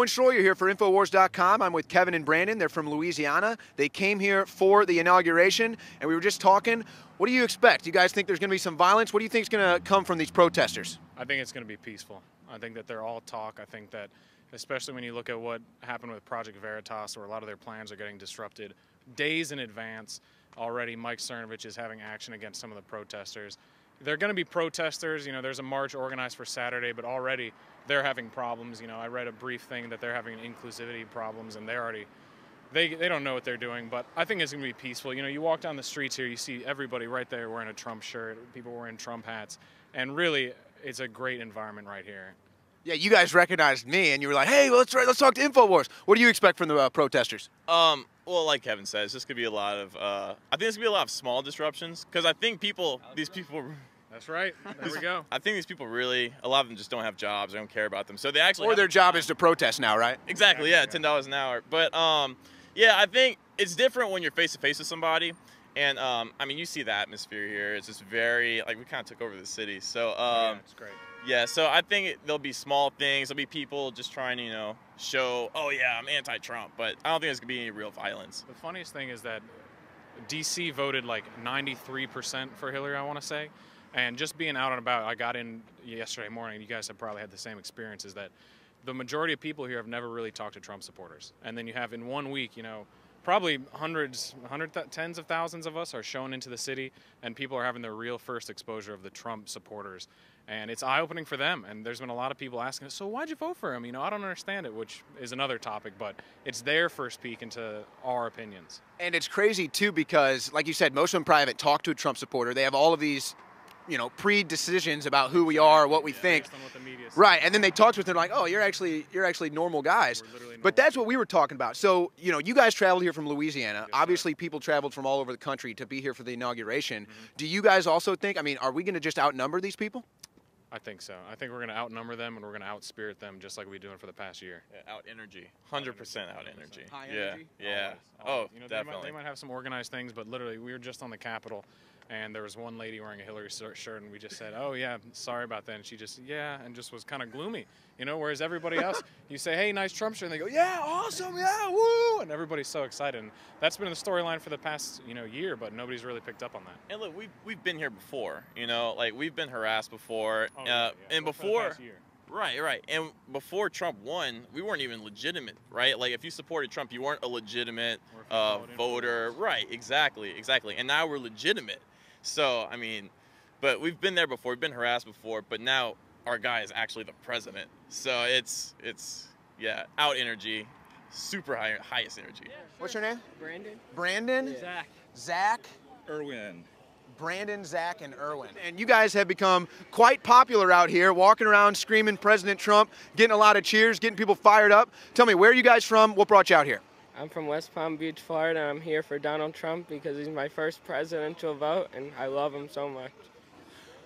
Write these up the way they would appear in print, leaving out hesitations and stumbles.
Owen Schroyer here for Infowars.com. I'm with Kevin and Brandon. They're from Louisiana. They came here for the inauguration, and we were just talking. What do you expect? Do you guys think there's going to be some violence? What do you think is going to come from these protesters? I think it's going to be peaceful. I think that they're all talk. I think that, especially when you look at what happened with Project Veritas, where a lot of their plans are getting disrupted days in advance. Already, Mike Cernovich is having action against some of the protesters. They're going to be protesters. You know, there's a march organized for Saturday, but already they're having problems. You know, I read a brief thing that they're having inclusivity problems, and they don't know what they're doing. But I think it's going to be peaceful. You know, you walk down the streets here, you see everybody right there wearing a Trump shirt, people wearing Trump hats, and really, it's a great environment right here. Yeah, you guys recognized me, and you were like, "Hey, let's talk to Infowars." What do you expect from the protesters? Well, like Kevin says, this could be a lot of. I think there's gonna be a lot of small disruptions because I think these people. That's right. There we go. I think these people really, a lot of them just don't have jobs. They don't care about them, so they actually. Or their job is to protest now, right? Exactly. Yeah, $10 an hour. But yeah, I think it's different when you're face to face with somebody, and I mean, you see the atmosphere here. It's just very like we kind of took over the city, so. Yeah, it's great. Yeah, so I think there'll be small things. There'll be people just trying to, you know, show, oh yeah, I'm anti-Trump, but I don't think there's gonna be any real violence. The funniest thing is that DC voted like 93% for Hillary, I want to say, and just being out and about, I got in yesterday morning. You guys have probably had the same experience. Is that the majority of people here have never really talked to Trump supporters, and then you have in 1 week, you know. Probably tens of thousands of us are shown into the city, and people are having their real first exposure of the Trump supporters. And it's eye-opening for them. And there's been a lot of people asking us, so why'd you vote for him? You know, I don't understand it, which is another topic, but it's their first peek into our opinions. And it's crazy, too, because, like you said, most of them probably haven't talked to a Trump supporter. They have all of these, you know, pre-decisions about who we are, what we think. Based on what the media says. Right, and then they talk to us, they're like, oh, you're actually normal guys. But that's what we were talking about. So, you know, you guys traveled here from Louisiana. Obviously, people traveled from all over the country to be here for the inauguration. Do you guys also think, I mean, are we going to just outnumber these people? I think so. I think we're going to outnumber them, and we're going to outspirit them just like we've been doing for the past year. Yeah, out energy. 100% out energy. High yeah, energy? yeah. Always. Oh, You know, definitely. They might have some organized things, but literally, we were just on the Capitol, and there was one lady wearing a Hillary shirt, and we just said, oh, yeah, sorry about that. And she just, yeah, and just was kind of gloomy, you know, whereas everybody else, you say, hey, nice Trump shirt, and they go, yeah, awesome, yeah, woo, and everybody's so excited. And that's been the storyline for the past, you know, year, but nobody's really picked up on that. And look, we've been here before, you know, like we've been harassed before, Oh, yeah. and For the before. past year. Right. And before Trump won, we weren't even legitimate, right? Like, if you supported Trump, you weren't a legitimate Or if you voted voter. Right, exactly. And now we're legitimate. So, I mean, but we've been there before. We've been harassed before, but now our guy is actually the president. So it's yeah, out energy, super highest energy. Yeah, sure. What's your name? Brandon. Brandon? Zach. Zach? Irwin. Brandon, Zach, and Irwin. And you guys have become quite popular out here, walking around screaming President Trump, getting a lot of cheers, getting people fired up. Tell me, where are you guys from? What brought you out here? I'm from West Palm Beach, Florida, and I'm here for Donald Trump because he's my first presidential vote, and I love him so much.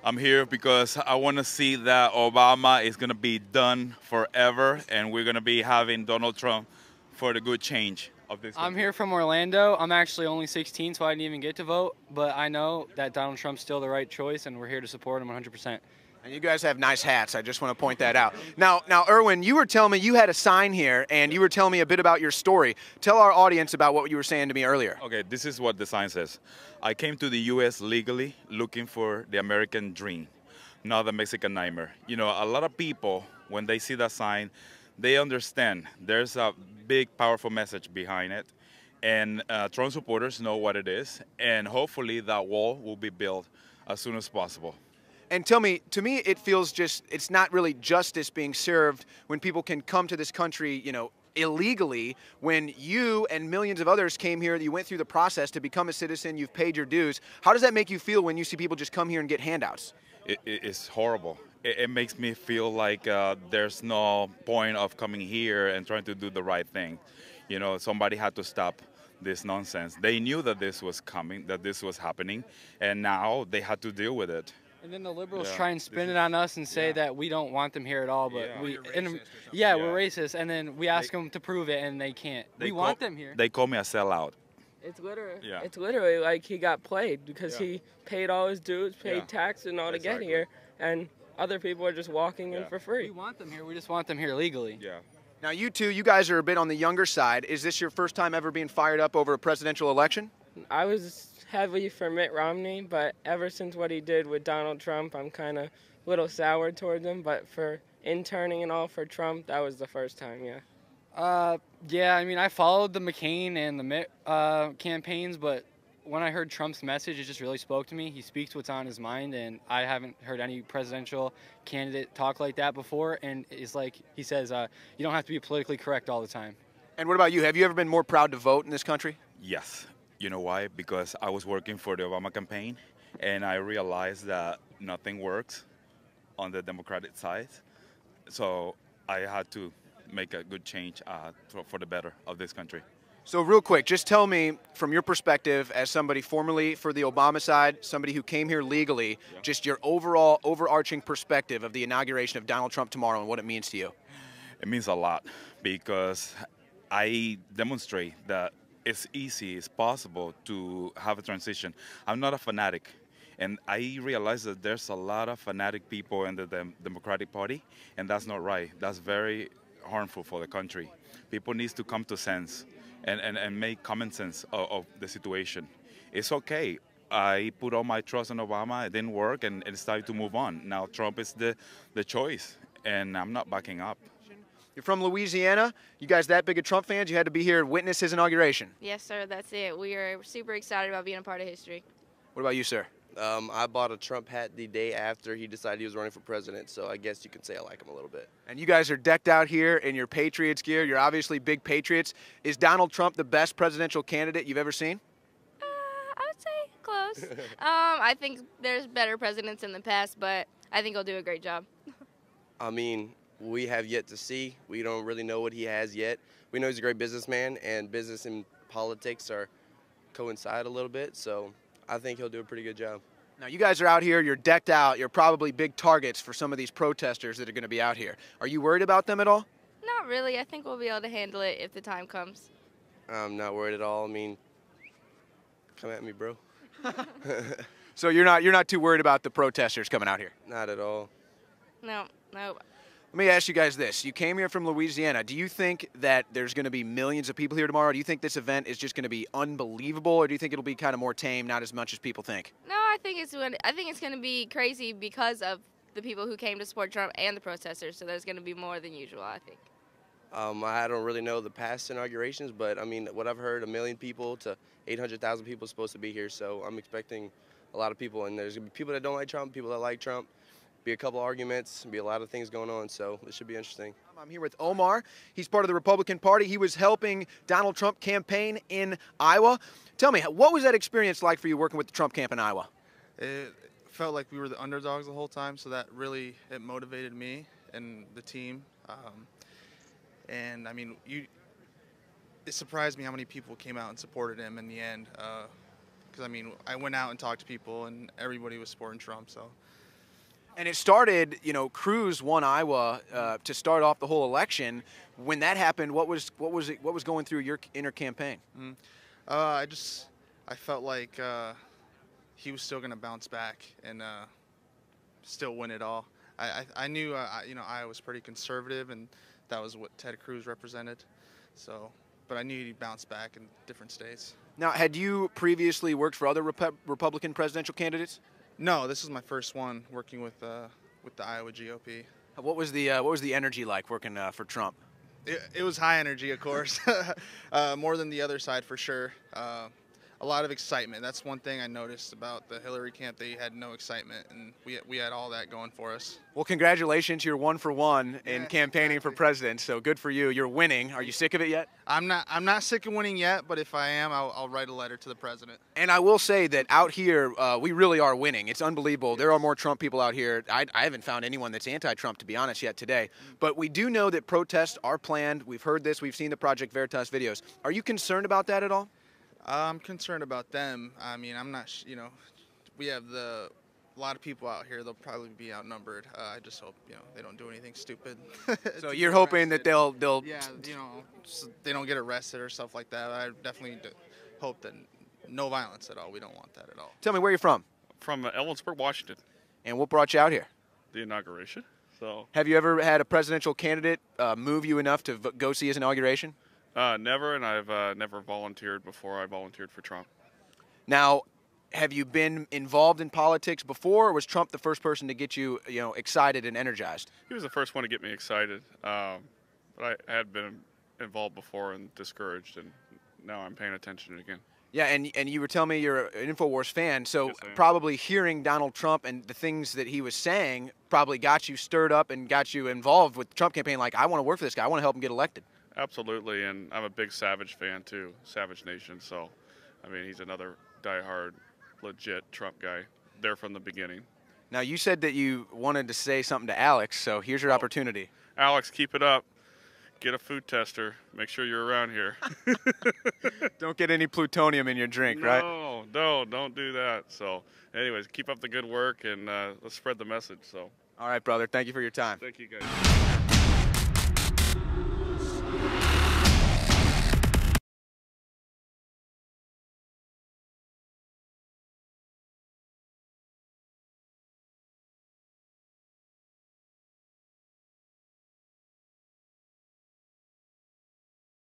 I'm here because I want to see that Obama is going to be done forever, and we're going to be having Donald Trump for the good change of this country. I'm here from Orlando. I'm actually only 16, so I didn't even get to vote, but I know that Donald Trump's still the right choice, and we're here to support him 100%. And you guys have nice hats. I just want to point that out. Now, Irwin, you were telling me you had a sign here, and you were telling me a bit about your story. Tell our audience about what you were saying to me earlier. Okay, this is what the sign says. I came to the U.S. legally looking for the American dream, not the Mexican nightmare. You know, a lot of people, when they see that sign, they understand there's a big, powerful message behind it. And Trump supporters know what it is, and hopefully that wall will be built as soon as possible. And tell me, to me, it feels it's not really justice being served when people can come to this country, you know, illegally, when you and millions of others came here, you went through the process to become a citizen, you've paid your dues. How does that make you feel when you see people just come here and get handouts? It's horrible. It makes me feel like there's no point of coming here and trying to do the right thing. You know, somebody had to stop this nonsense. They knew that this was coming, that this was happening, and now they had to deal with it. And then the liberals try and spin it on us and say that we don't want them here at all, but we're racist. And then we ask them to prove it, and they can't. We want them here. They call me a sellout. It's literally like he got played because he paid all his dues, paid tax and all to get here, and other people are just walking in for free. We want them here. We just want them here legally. Yeah. Now, you guys are a bit on the younger side. Is this your first time ever being fired up over a presidential election? I was heavily for Mitt Romney, but ever since what he did with Donald Trump, I'm kind of a little sour towards him. But for interning and all for Trump, that was the first time, yeah. Yeah, I mean, I followed the McCain and the Mitt campaigns, but when I heard Trump's message, it just really spoke to me. He speaks what's on his mind, and I haven't heard any presidential candidate talk like that before. And it's like he says, you don't have to be politically correct all the time. And what about you? Have you ever been more proud to vote in this country? Yes. You know why? Because I was working for the Obama campaign, and I realized that nothing works on the Democratic side. So I had to make a good change for the better of this country. So real quick, just tell me from your perspective as somebody formerly for the Obama side, somebody who came here legally, just your overall overarching perspective of the inauguration of Donald Trump tomorrow and what it means to you. It means a lot because I demonstrate that it's easy, it's possible to have a transition. I'm not a fanatic, and I realize that there's a lot of fanatic people in the Democratic Party, and that's not right. That's very harmful for the country. People need to come to sense and make common sense of the situation. It's okay. I put all my trust in Obama. It didn't work, and it's time to move on. Now Trump is the choice, and I'm not backing up. You're from Louisiana. You guys that big of Trump fans? You had to be here and witness his inauguration. Yes, sir. That's it. We are super excited about being a part of history. What about you, sir? I bought a Trump hat the day after he decided he was running for president, so I guess you could say I like him a little bit. And you guys are decked out here in your Patriots gear. You're obviously big Patriots. Is Donald Trump the best presidential candidate you've ever seen? I would say close. I think there's better presidents in the past, but I think he'll do a great job. I mean, we have yet to see. We don't really know what he has yet. We know he's a great businessman, and business and politics coincide a little bit, so I think he'll do a pretty good job. Now, you guys are out here. You're decked out. You're probably big targets for some of these protesters that are going to be out here. Are you worried about them at all? Not really. I think we'll be able to handle it if the time comes. I'm not worried at all. I mean, come at me, bro. So you're not too worried about the protesters coming out here? Not at all. No. Let me ask you guys this. You came here from Louisiana. Do you think that there's going to be millions of people here tomorrow? Do you think this event is just going to be unbelievable, or do you think it'll be kind of more tame, not as much as people think? No, I think it's going to be crazy because of the people who came to support Trump and the protesters, so there's going to be more than usual, I think. I don't really know the past inaugurations, but, I mean, what I've heard, 1 million people to 800,000 people supposed to be here, so I'm expecting a lot of people, and there's going to be people that don't like Trump, people that like Trump. Be a couple arguments, be a lot of things going on, so this should be interesting. I'm here with Omar. He's part of the Republican Party. He was helping Donald Trump campaign in Iowa. Tell me, what was that experience like for you working with the Trump camp in Iowa? It felt like we were the underdogs the whole time, so that really it motivated me and the team. And I mean, it surprised me how many people came out and supported him in the end. Because I mean, I went out and talked to people, and everybody was supporting Trump. So. And it started, Cruz won Iowa to start off the whole election. When that happened, what was going through your inner campaign? I felt like he was still going to bounce back and still win it all. I knew Iowa was pretty conservative, and that was what Ted Cruz represented. So, but I knew he'd bounce back in different states. Now, had you previously worked for other Republican presidential candidates? No, this is my first one working with the Iowa GOP. What was the energy like working for Trump? It was high energy, of course, more than the other side for sure. A lot of excitement. That's one thing I noticed about the Hillary camp. They had no excitement, and we had all that going for us. Well, congratulations. You're 1 for 1 in campaigning for president, so good for you. You're winning. Are you sick of it yet? I'm not sick of winning yet, but if I am, I'll write a letter to the president. And I will say that out here, we really are winning. It's unbelievable. There are more Trump people out here. I haven't found anyone that's anti-Trump, to be honest, yet today. But we do know that protests are planned. We've heard this. We've seen the Project Veritas videos. Are you concerned about that at all? I'm concerned about them. I mean, I'm not, we have a lot of people out here. They'll probably be outnumbered. I just hope, they don't do anything stupid. So you're hoping that they'll. Yeah, they don't get arrested or stuff like that. I definitely hope that no violence at all. We don't want that at all. Tell me where you're from. From Ellensburg, Washington. And what brought you out here? The inauguration. So. Have you ever had a presidential candidate move you enough to go see his inauguration? Never, and I've never volunteered before I volunteered for Trump. Now, have you been involved in politics before, or was Trump the first person to get you, excited and energized? He was the first one to get me excited, but I had been involved before and discouraged, and now I'm paying attention again. Yeah, and you were telling me you're an InfoWars fan, so Yes, I am. probably hearing Donald Trump and the things that he was saying probably got you stirred up and got you involved with the Trump campaign. Like, I want to work for this guy. I want to help him get elected. Absolutely, and I'm a big Savage fan too, Savage Nation. So, I mean, he's another diehard, legit Trump guy. There from the beginning. Now, you said that you wanted to say something to Alex, so here's your opportunity. Alex, keep it up. Get a food tester. Make sure you're around here. Don't get any plutonium in your drink, right? No, don't do that. So, anyways, keep up the good work, and let's spread the message. So. All right, brother. Thank you for your time. Thank you, guys.